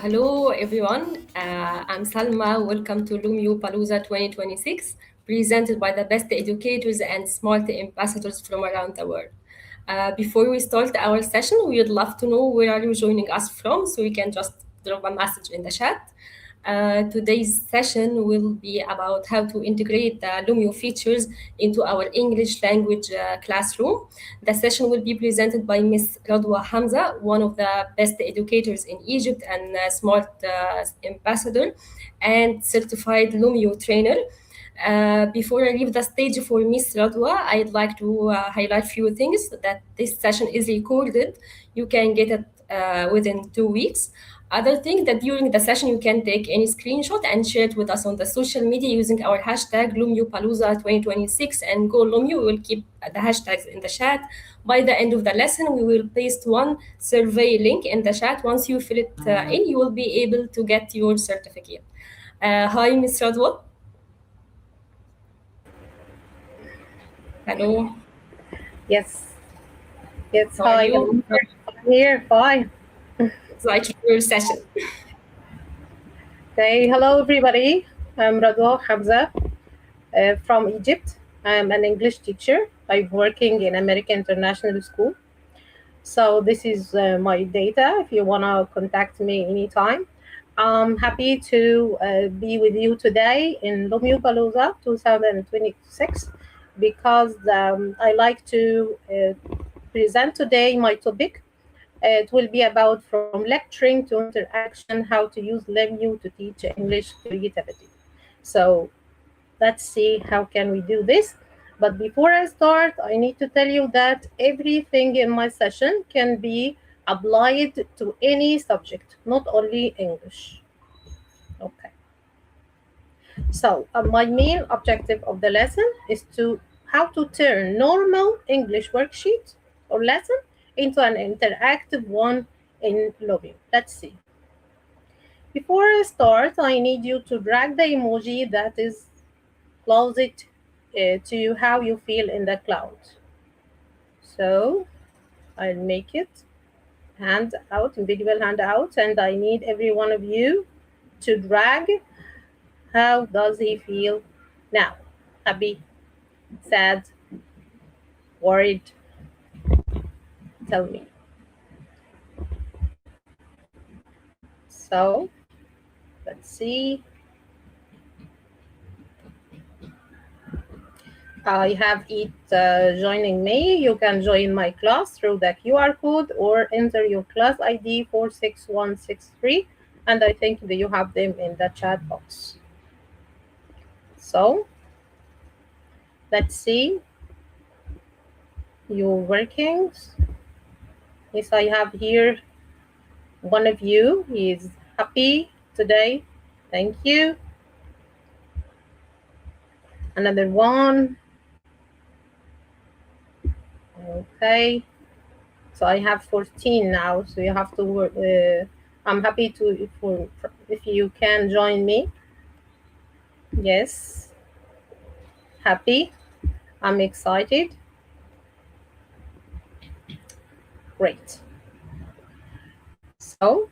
Hello everyone. I'm Salma. Welcome to Lumio Palooza 2026, presented by the best educators and smart ambassadors from around the world. Before we start our session, we would love to know where are you joining us from, so you can just drop a message in the chat. Today's session will be about how to integrate the Lumio features into our English language classroom. The session will be presented by Miss Radwa Hamza, one of the best educators in Egypt and a smart ambassador and certified Lumio trainer. Before I leave the stage for Miss Radwa, I'd like to highlight a few things that this session is recorded. You can get it within 2 weeks. Other thing that during the session you can take any screenshot and share it with us on the social media using our hashtag LumioPalooza 2026 and go Lumio. We will keep the hashtags in the chat. By the end of the lesson, we will paste one survey link in the chat. Once you fill it in, you will be able to get your certificate. Hi, Ms. Radwa. Hello. Yes. How are Hi. you? I'm here. Fine. It's like your session. Okay. Hello, everybody. I'm Radwa Hamza from Egypt. I'm an English teacher. I'm working in American International School. So this is my data. If you want to contact me anytime, I'm happy to be with you today in Lumio Palooza 2026 because I like to present today my topic. It will be about from lecturing to interaction, how to use Lumio to teach English creativity. So let's see how can we do this. But before I start, I need to tell you that everything in my session can be applied to any subject, not only English. Okay. So my main objective of the lesson is how to turn normal English worksheet or lesson into an interactive one in Lumio. Let's see. Before I start, I need you to drag the emoji that is closest to how you feel in the cloud. So I'll make it individual handout, and I need every one of you to drag. How does he feel now? Happy, sad, worried? Tell me. So let's see. I have it joining me. You can join my class through the QR code or enter your class ID 46163, and I think that you have them in the chat box. So let's see your workings. Yes, I have here one of you. He is happy today. Thank you. Another one. Okay. So I have 14 now. So you have to work. I'm happy to if you can join me. Yes. Happy. I'm excited. Great. So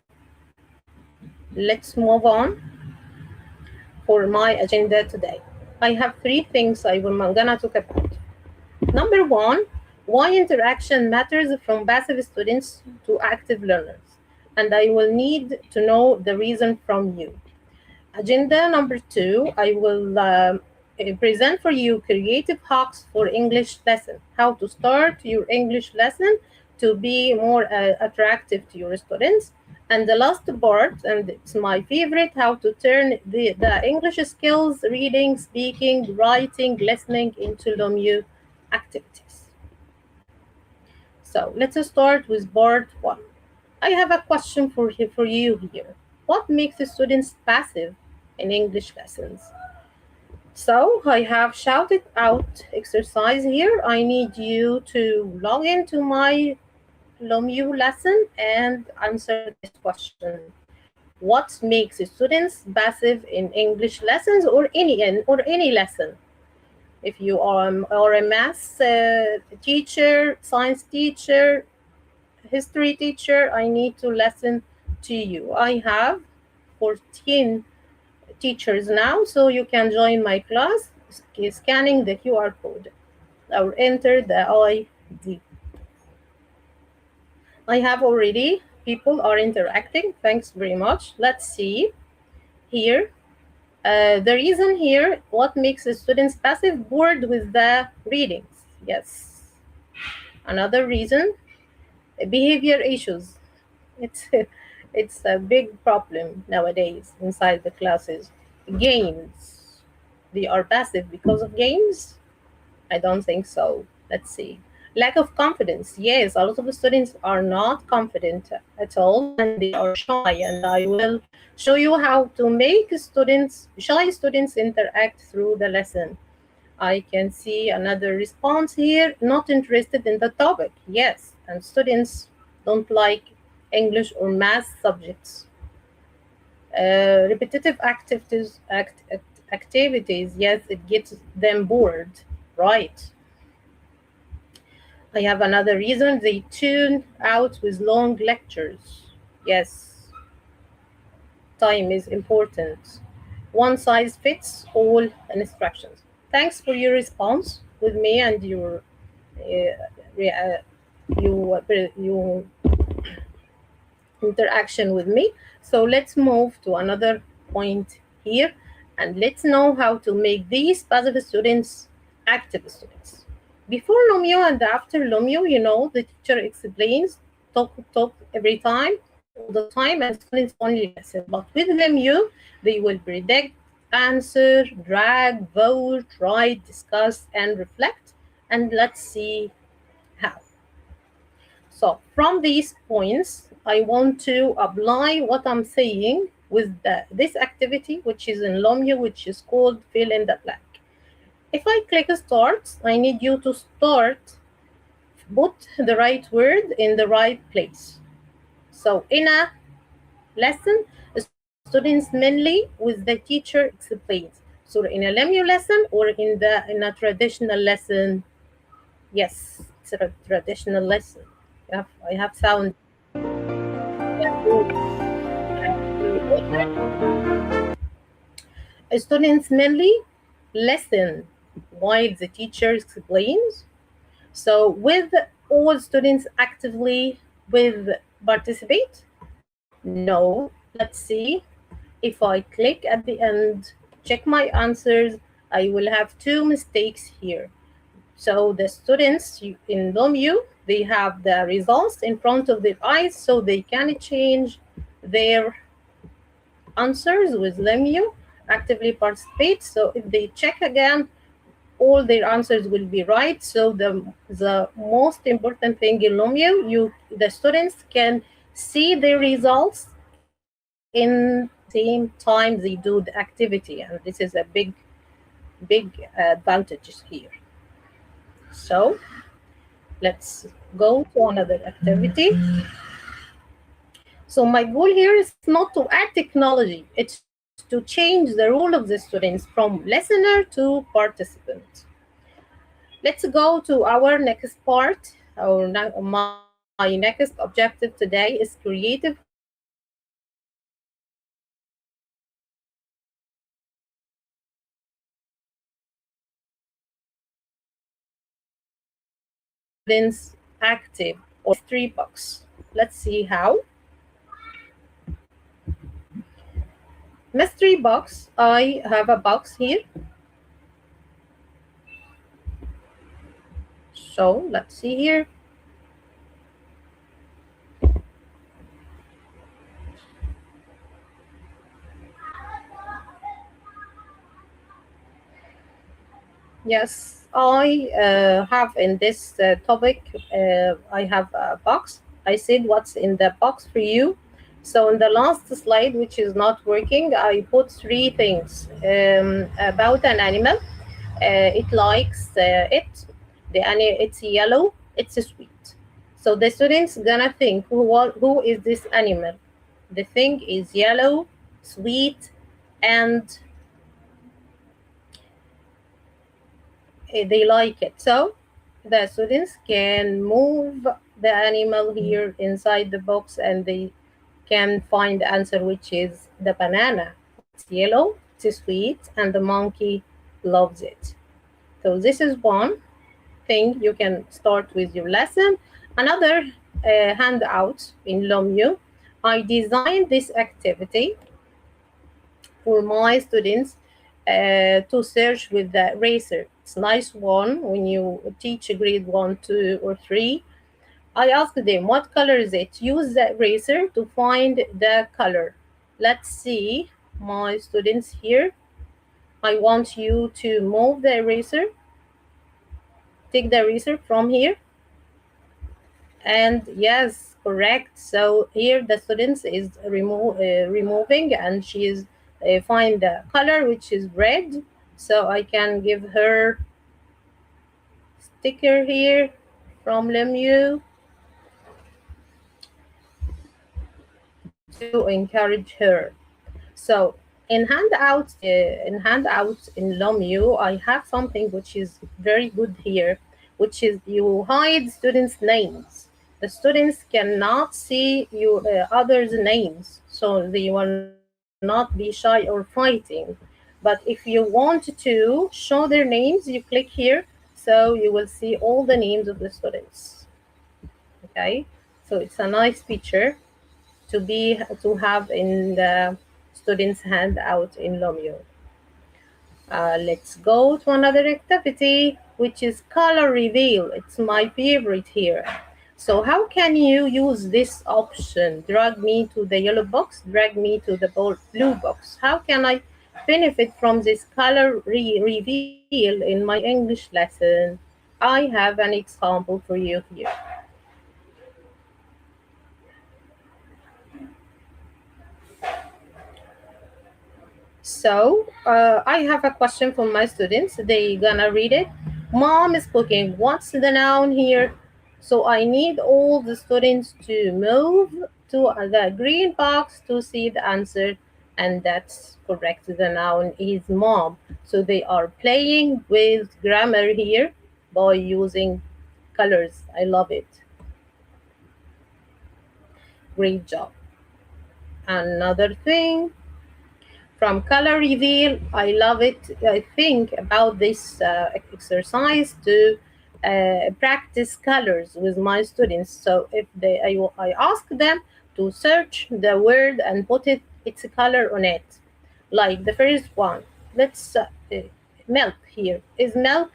let's move on for my agenda today. I have 3 things I'm gonna talk about. Number 1, why interaction matters from passive students to active learners. And I will need to know the reason from you. Agenda number 2, I will present for you creative hacks for English lesson. How to start your English lesson to be more attractive to your students. And the last part, and it's my favorite, how to turn the English skills, reading, speaking, writing, listening into Lumio activities. So let's start with part 1. I have a question for you here. What makes the students passive in English lessons? So I have shouted out exercise here. I need you to log into my Lumio lesson and answer this question. What makes students passive in English lessons or any lesson? If you are a math teacher, science teacher, history teacher, I need to listen to you. I have 14 teachers now, so you can join my class scanning the QR code or enter the ID. I have already, people are interacting. Thanks very much. Let's see here. The reason here, what makes the students passive, bored with the readings. Yes. Another reason, behavior issues. It's it's a big problem nowadays inside the classes. Games. They are passive because of games? I don't think so. Let's see. Lack of confidence. Yes, a lot of the students are not confident at all and they are shy. And I will show you how to make shy students interact through the lesson. I can see another response here. Not interested in the topic. Yes, and students don't like English or math subjects. Repetitive activities. Yes, it gets them bored. Right. I have another reason. They tune out with long lectures. Yes, time is important. One size fits all instructions. Thanks for your response with me and your re- uh, you interaction with me. So let's move to another point here and let's know how to make these passive students active students. Before Lumio and after Lumio, the teacher explains, talk every time, all the time, and students only listen. But with Lumio, they will predict, answer, drag, vote, write, discuss, and reflect. And let's see how. So from these points, I want to apply what I'm saying with this activity, which is in Lumio, which is called fill in the blank. If I click start, I need you to put the right word in the right place. So in a lesson, students mainly with the teacher explains. So in a Lumio lesson or in a traditional lesson, yes, it's a traditional lesson. I have sound. Students mainly listen while the teacher explains. So with all students actively with participate? No. Let's see. If I click at the end, check my answers, I will have two mistakes here. So the students in Lumio, they have the results in front of their eyes, so they can change their answers with Lumio, actively participate. So if they check again, all their answers will be right. So the most important thing in Lumio, the students can see their results in same time they do the activity, and this is a big advantage here. So let's go to another activity. So my goal here is not to add technology, it's to change the role of the students from listener to participant. Let's go to our next part. My next objective today is creative homework. So students active or mystery box. Let's see how. Mystery box. I have a box here. So let's see here. Yes, I have in this topic, I have a box. I said what's in the box for you. So in the last slide, which is not working, I put three things about an animal. It likes it. It's yellow. It's sweet. So the students gonna think who is this animal? The thing is yellow, sweet, and they like it. So the students can move the animal here inside the box and they can find the answer, which is the banana. It's yellow, it's sweet, and the monkey loves it. So this is one thing you can start with your lesson. Another handout in Lumio, I designed this activity for my students to search with the eraser. It's a nice one when you teach grade 1, 2, or 3. I asked them, what color is it? Use the eraser to find the color. Let's see my students here. I want you to move the eraser. Take the eraser from here. And yes, correct. So here the students is removing and she is find the color which is red. So I can give her sticker here from Lemieux to encourage her. So in handouts in Lumio, I have something which is very good here, which is you hide students' names. The students cannot see your others' names, so they will not be shy or fighting. But if you want to show their names, you click here, so you will see all the names of the students. Okay, so it's a nice feature to have in the students handout in Lumio. Let's go to another activity, which is color reveal. It's my favorite here. So how can you use this option? Drag me to the yellow box, drag me to the blue box. How can I benefit from this color reveal in my English lesson? I have an example for you here. So I have a question for my students. They gonna read it. Mom is cooking. What's the noun here? So I need all the students to move to the green box to see the answer. And that's correct. The noun is mom. So they are playing with grammar here by using colors. I love it. Great job. Another thing, from color reveal, I love it. I think about this exercise to practice colors with my students. So if I ask them to search the word and put its color on it. Like the first one, let's milk here. Is milk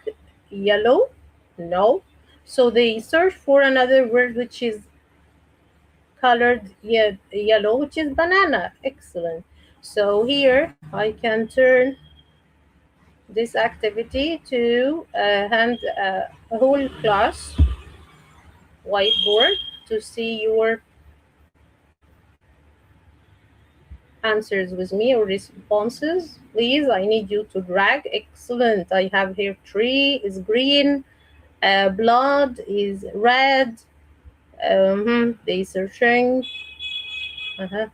yellow? No. So they search for another word which is colored yellow, which is banana. Excellent. So here I can turn this activity to a whole class whiteboard to see your answers with me or responses. Please, I need you to drag. Excellent. I have here tree is green, blood is red. They searching. Uh-huh.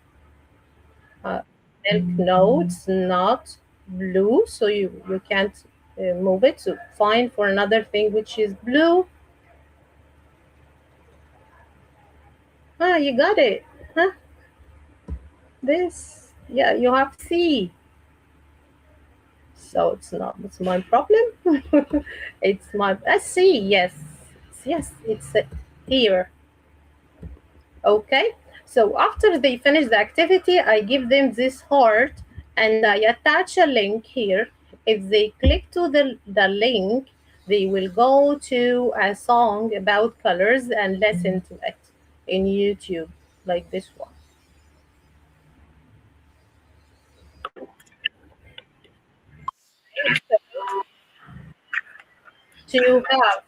Milk, no, it's not blue, so you can't move it. So find for another thing which is blue. You got it. Huh? This, yeah, you have C. So it's my problem. It's my C. Yes, yes, it's here. Okay, so after they finish the activity, I give them this heart and I attach a link here. If they click to the link, they will go to a song about colors and listen to it in YouTube, like this one. To have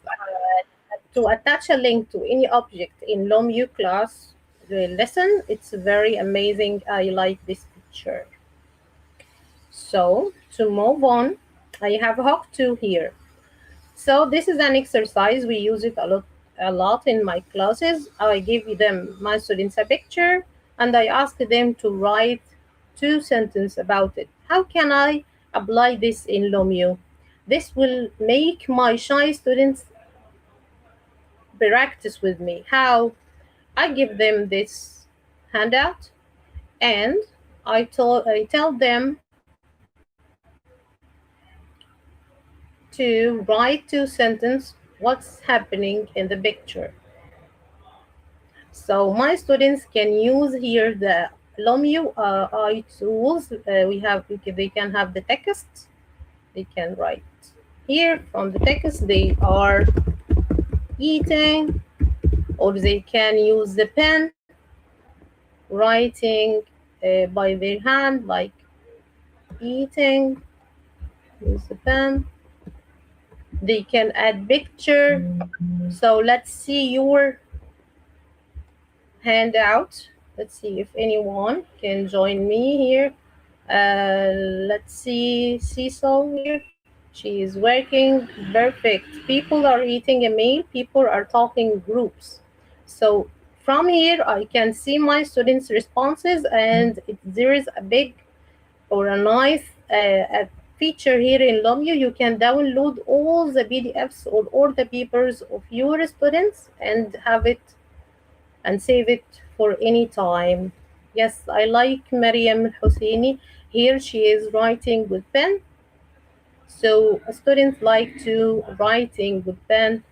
to attach a link to any object in Lumio class lesson, it's very amazing. I like this feature. So to move on, I have hook 2 here. So this is an exercise. We use it a lot in my classes. I give them, my students, a picture and I ask them to write 2 sentences about it. How can I apply this in Lumio? This will make my shy students practice with me. How? I give them this handout and I tell them to write two sentences what's happening in the picture. So my students can use here the Lumio AI tools. They can have the text. They can write here from the text. They are eating, or they can use the pen, writing by their hand, like eating. Use the pen. They can add picture. So let's see your handout. Let's see if anyone can join me here. Let's see Cecil here. She is working perfect. People are eating a meal. People are talking groups. So from here, I can see my students' responses, and there is a big or a nice a feature here in Lumio. You can download all the PDFs or all the papers of your students and have it and save it for any time. Yes, I like Mariam Hosseini. Here she is writing with pen. So students like to writing with pen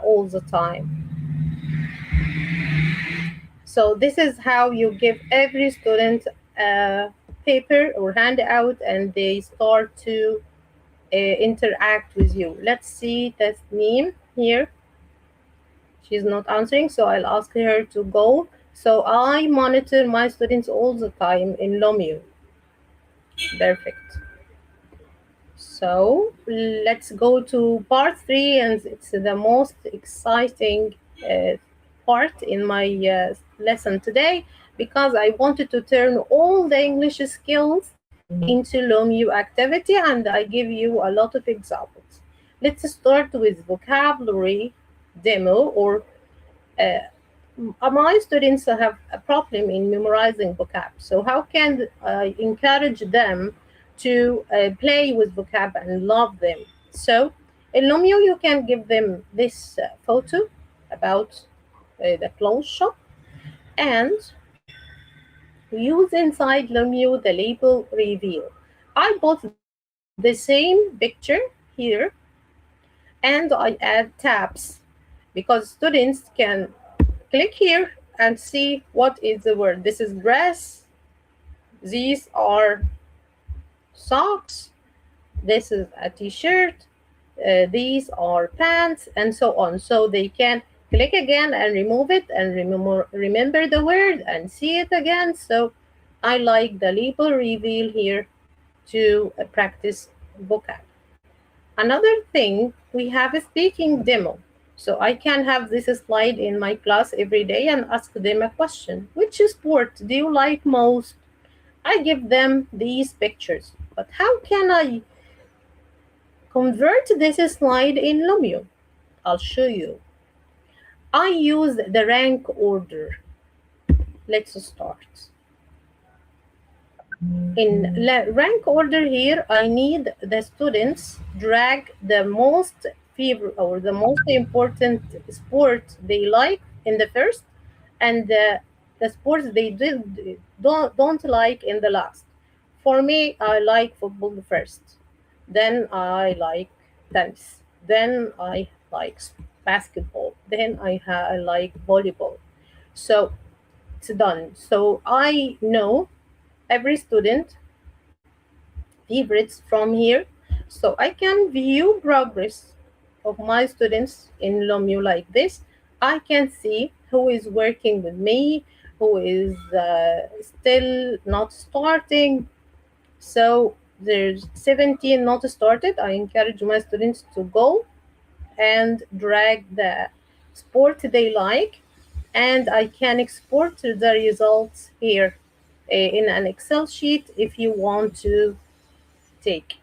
all the time. So this is how you give every student a paper or handout and they start to interact with you. Let's see Tasneem here. She's not answering, so I'll ask her to go. So I monitor my students all the time in Lumio. Perfect. So let's go to part 3, and it's the most exciting part in my lesson today, because I wanted to turn all the English skills into Lumio activity, and I give you a lot of examples. Let's start with vocabulary demo, or my students have a problem in memorizing vocab. So how can I encourage them to play with vocab and love them? So in Lumio, you can give them this photo about the clothes shop, and use inside Lumio the label reveal. I bought the same picture here, and I add tabs because students can click here and see what is the word. This is dress. These are socks. This is a t-shirt. These are pants, and so on. So they can click again and remove it and remember the word and see it again. So I like the label reveal here to practice vocab. Another thing, we have a speaking demo. So I can have this slide in my class every day and ask them a question. Which sport do you like most? I give them these pictures. But how can I convert this slide in Lumio? I'll show you. I use the rank order. Let's start. In rank order here, I need the students drag the most favorite or the most important sport they like in the first, and the sports they don't like in the last. For me, I like football first, then I like tennis, then I like basketball, then I like volleyball. So it's done. So I know every student favorites from here, so I can view progress of my students in Lumio like this. I can see who is working with me, who is still not starting. So there's 17 not started. I encourage my students to go and drag the sport they like, and I can export the results here in an Excel sheet if you want to take.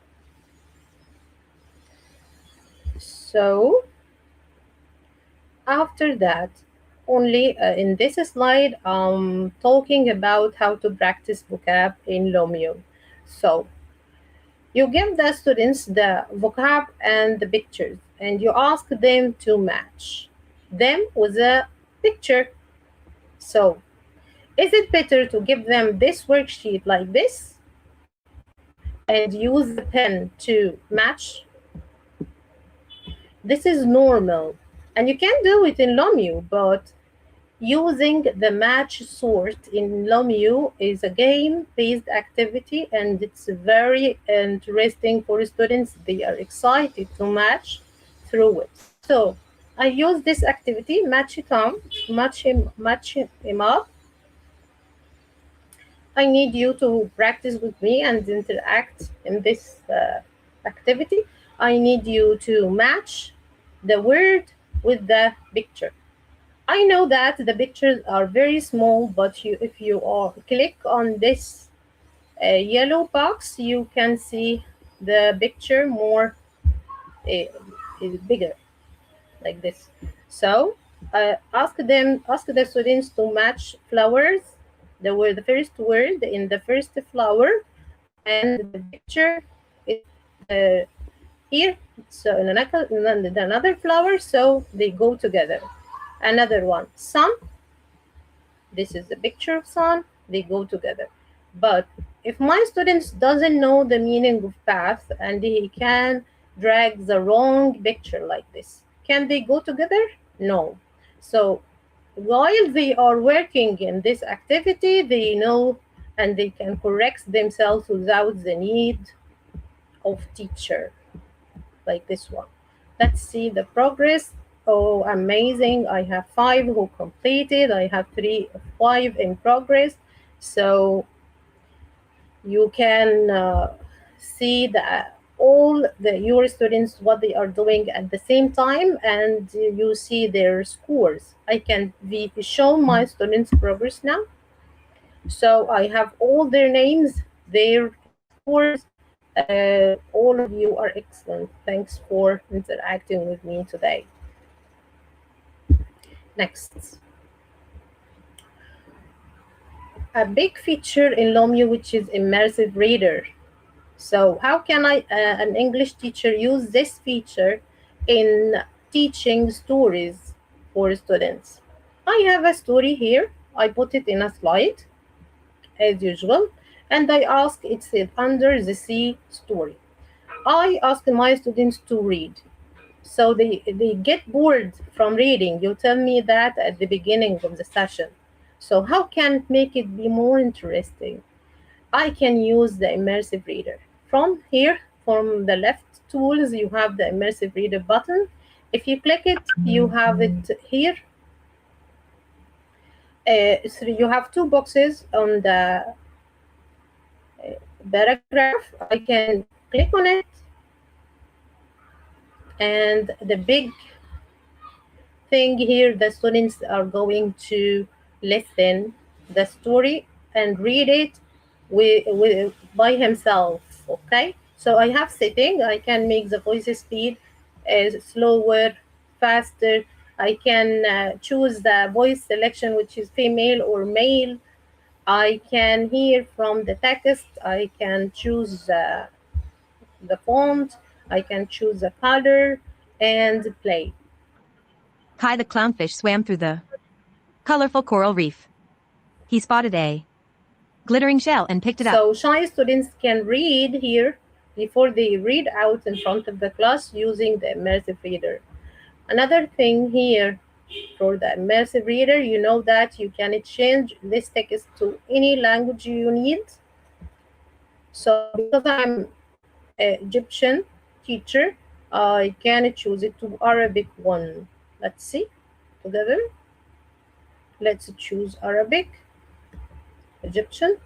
So after that, only in this slide, talking about how to practice vocab in Lumio. So You give the students the vocab and the pictures, and you ask them to match them with a picture. So, is it better to give them this worksheet like this and use the pen to match? This is normal, and you can do it in Lumio, but using the match sort in Lumio is a game-based activity, and it's very interesting for students. They are excited to match through it. So I use this activity, match him up. I need you to practice with me and interact in this activity. I need you to match the word with the picture. I know that the pictures are very small, but if you click on this yellow box, you can see the picture more is bigger, like this. So ask the students to match flowers, the first word in the first flower, and the picture is uh, here. So in another flower, so they go together. Another one, sun. This is a picture of sun. They go together. But if my students doesn't know the meaning of path and he can drag the wrong picture like this, can they go together? No. So while they are working in this activity, they know and they can correct themselves without the need of teacher, like this one. Let's see the progress. Oh, amazing. I have 5 who completed. I have 5 in progress. So you can see all your students what they are doing at the same time, and you see their scores. I can show my students progress now. So I have all their names, their scores. All of you are excellent. Thanks for interacting with me today. Next, a big feature in Lumio, which is immersive reader. So how can an English teacher use this feature in teaching stories for students? I have a story here. I put it in a slide as usual, and I ask it's under the sea story. I ask my students to read. So they get bored from reading. You tell me that at the beginning of the session. So how can make it be more interesting? I can use the immersive reader. From here, from the left tools, you have the immersive reader button. If you click it, you have it here. So you have 2 boxes on the paragraph. I can click on it, and the big thing here, the students are going to listen the story and read it by himself. Okay, so I have setting. I can make the voice speed slower, faster. I can choose the voice selection, which is female or male. I can hear from the text. I can choose the font. I can choose the color and play. Kai the clownfish swam through the colorful coral reef. He spotted a glittering shell and picked it up. So shy students can read here before they read out in front of the class using the immersive reader. Another thing here for the immersive reader, you know that you can change this text to any language you need. So because I'm an Egyptian teacher, I can choose it to Arabic one. Let's see together. Let's choose Arabic, Egyptian,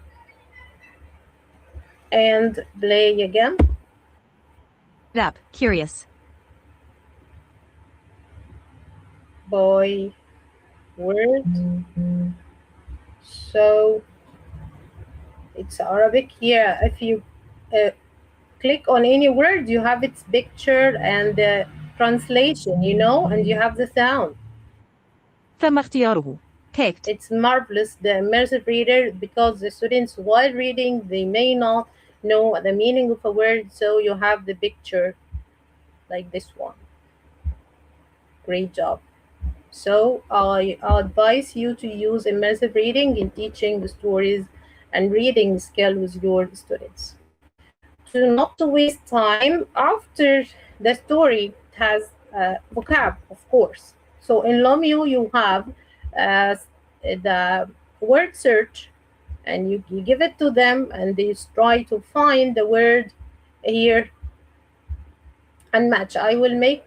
and play again. Up, curious. By word. So it's Arabic. Yeah, if you click on any word, you have its picture and the translation, and you have the sound. ثم اختياره. Picked. It's marvelous, the immersive reader, because the students, while reading, they may not know the meaning of a word, so you have the picture like this one. Great job. So I advise you to use immersive reading in teaching the stories and reading skill with your students. To not to waste time after the story has vocab, of course. So in Lumio you have the word search, and you give it to them, and they try to find the word here and match. I will make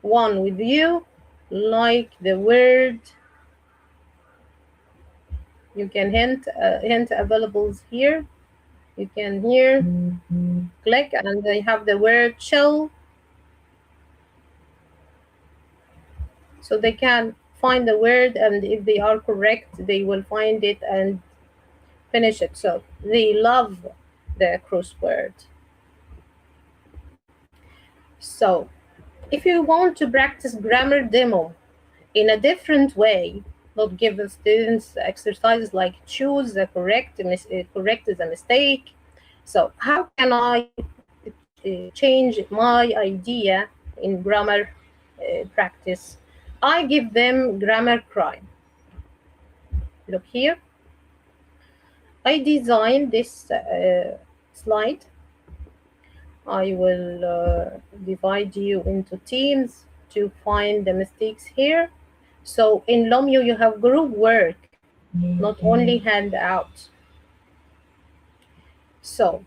one with you, like the word. You can hint availables here. You can here click, and they have the word chill, so they can find the word, and if they are correct they will find it and finish it. So they love the crossword. So if you want to practice grammar demo in a different way, not give the students exercises like choose the correct is a mistake. So how can I change my idea in grammar practice? I give them grammar crime. Look here. I designed this slide. I will divide you into teams to find the mistakes here. So in Lumio, you have group work, not only handout. So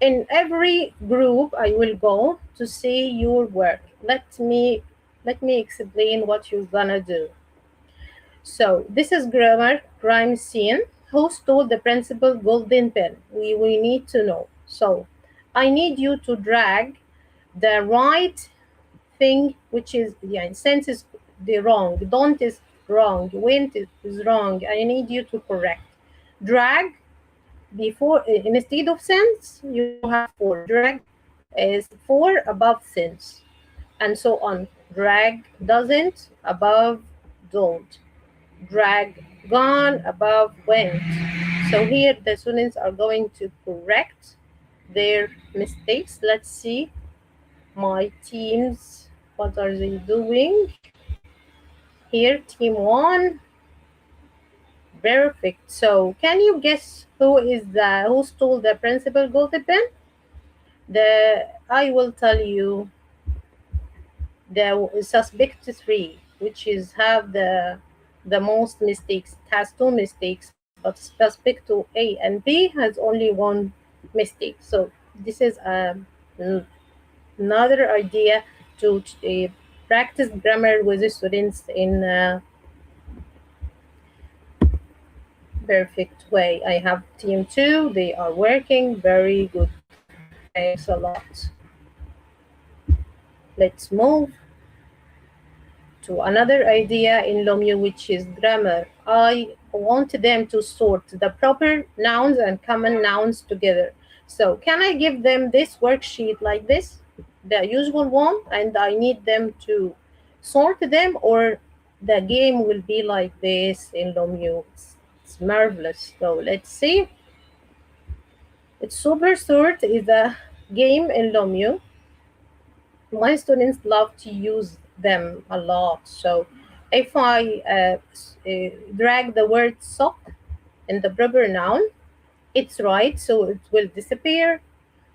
in every group, I will go to see your work. Let me explain what you're gonna do. So this is grammar crime scene. Who stole the principal golden pen? We need to know. So I need you to drag the right thing, which is sense is the wrong, don't is wrong, went is wrong. I need you to correct. Drag before instead of sense you have for. Drag is for above sense, and so on. Drag doesn't above don't. Drag gone above went. So here the students are going to correct their mistakes. Let's see my teams, what are they doing here? Team 1, perfect. So can you guess who stole the principal golden pen? I will tell you the suspect 3, which is have the most mistakes. It has 2 mistakes, but suspect to A and B has only 1 mistake. So this is another idea to practice grammar with the students in a perfect way. I have team 2. They are working very good. Thanks a lot. Let's move to another idea in Lumio, which is grammar. I want them to sort the proper nouns and common nouns together. So can I give them this worksheet like this, the usual one, and I need them to sort them, or the game will be like this in Lumio? It's marvelous. So let's see. It's Super Sort is a game in Lumio. My students love to use them a lot. So if I drag the word sock in the proper noun, it's right, so it will disappear.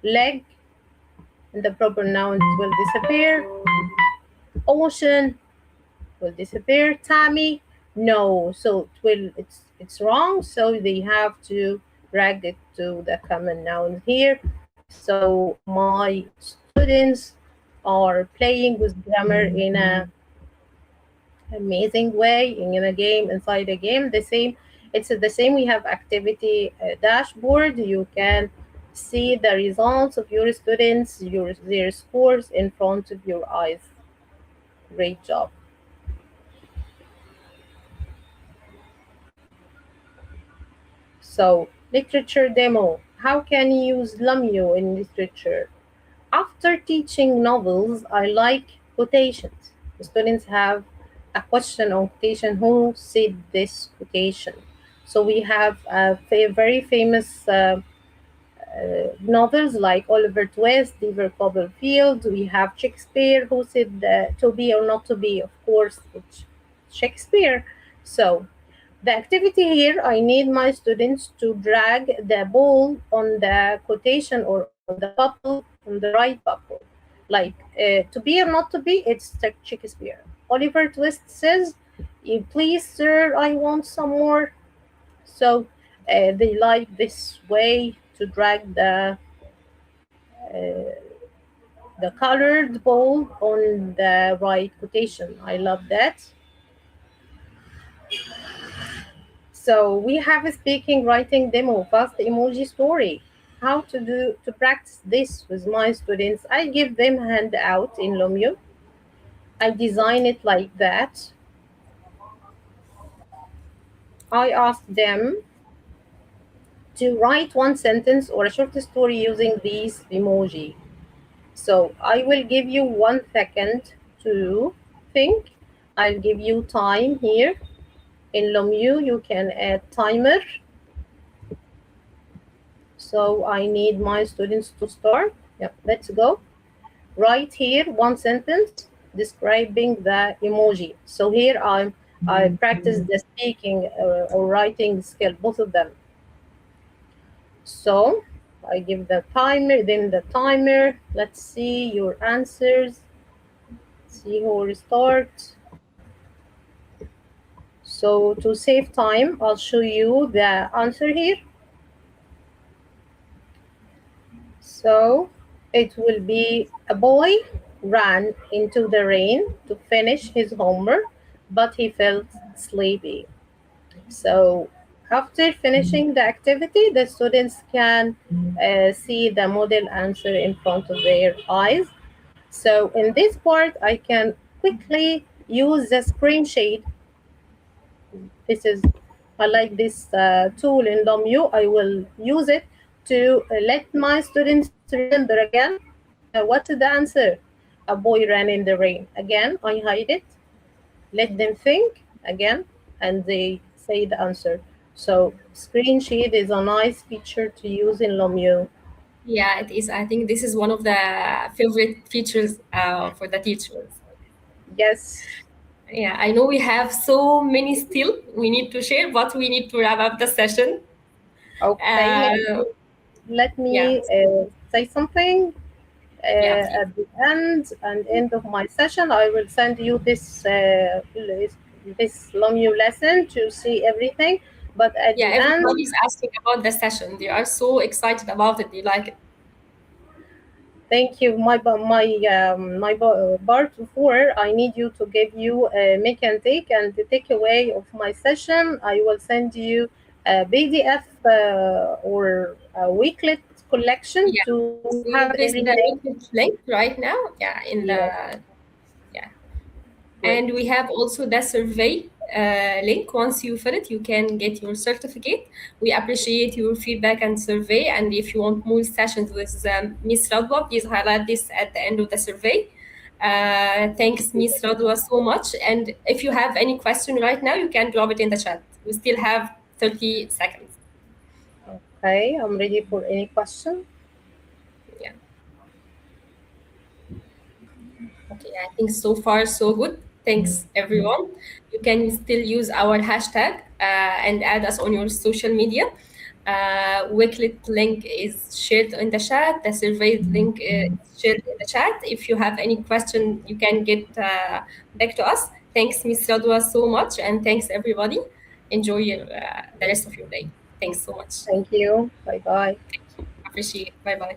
Leg in the proper noun, it will disappear. Ocean will disappear. Tammy, no, so it's wrong, so they have to drag it to the common noun here. So my students are playing with grammar in a amazing way in a game, inside a game. It's the same. We have activity dashboard. You can see the results of your students, their scores in front of your eyes. Great job. So literature demo. How can you use Lumio in literature? After teaching novels, I like quotations. The students have a question on quotation. Who said this quotation? So we have a very famous novels like Oliver Twist, Deeper Copperfield. We have Shakespeare, who said to be or not to be. Of course, it's Shakespeare. So the activity here, I need my students to drag the ball on the quotation or on the bubble, on the right bubble. Like to be or not to be, it's Shakespeare. Oliver Twist says, please, sir, I want some more. So they like this way to drag the colored ball on the right quotation. I love that. So we have a speaking writing demo, fast emoji story. How to practice this with my students? I give them handout in Lumio. I design it like that. I ask them to write one sentence or a short story using these emoji. So I will give you 1 second to think. I'll give you time here. In Lumio, you can add timer. So I need my students to start. Yep, let's go. Write here one sentence describing the emoji. So here I practice the speaking or writing skill, both of them. So I give the timer, then the timer. Let's see your answers. See who will start. So to save time, I'll show you the answer here. So it will be a boy ran into the rain to finish his homework, but he felt sleepy. So after finishing the activity, the students can see the model answer in front of their eyes. So in this part, I can quickly use the screen shade. I like this tool in Lumio. I will use it to let my students remember again. What's the answer? A boy ran in the rain. Again, I hide it. Let them think again, and they say the answer. So screen shade is a nice feature to use in Lumio. Yeah, it is. I think this is one of the favorite features for the teachers. Yes. Yeah, I know we have so many still we need to share, but we need to wrap up the session. Okay. Let Yeah, me say something. yeah, please. At the end of my session, I will send you this Lumio lesson to see everything. But at Yeah, the end, everybody's asking about the session. They are so excited about it. They like it. thank you. My part four. I need you to give you a make and take and the takeaway of my session. I will send you a PDF or a weeklet collection Yeah. to have We will paste everything. the link right now. Yeah, in Yes, the yeah. great. And we have also the survey link. Once you fill it, you can get your certificate. We appreciate your feedback and survey. And if you want more sessions with Miss Radwa, please highlight this at the end of the survey. Thanks, Miss Radwa, so much. And if you have any question right now, you can drop it in the chat. We still have 30 seconds. Okay, I'm ready for any question. Yeah. Okay, I think so far so good. Thanks everyone. You can still use our hashtag and add us on your social media. Wicklet link is shared in the chat. The survey link is shared in the chat. If you have any question, you can get back to us. Thanks, Miss Radwa, so much, and thanks everybody. Enjoy the rest of your day. Thanks so much. Thank you. Bye bye. Appreciate it. Bye bye.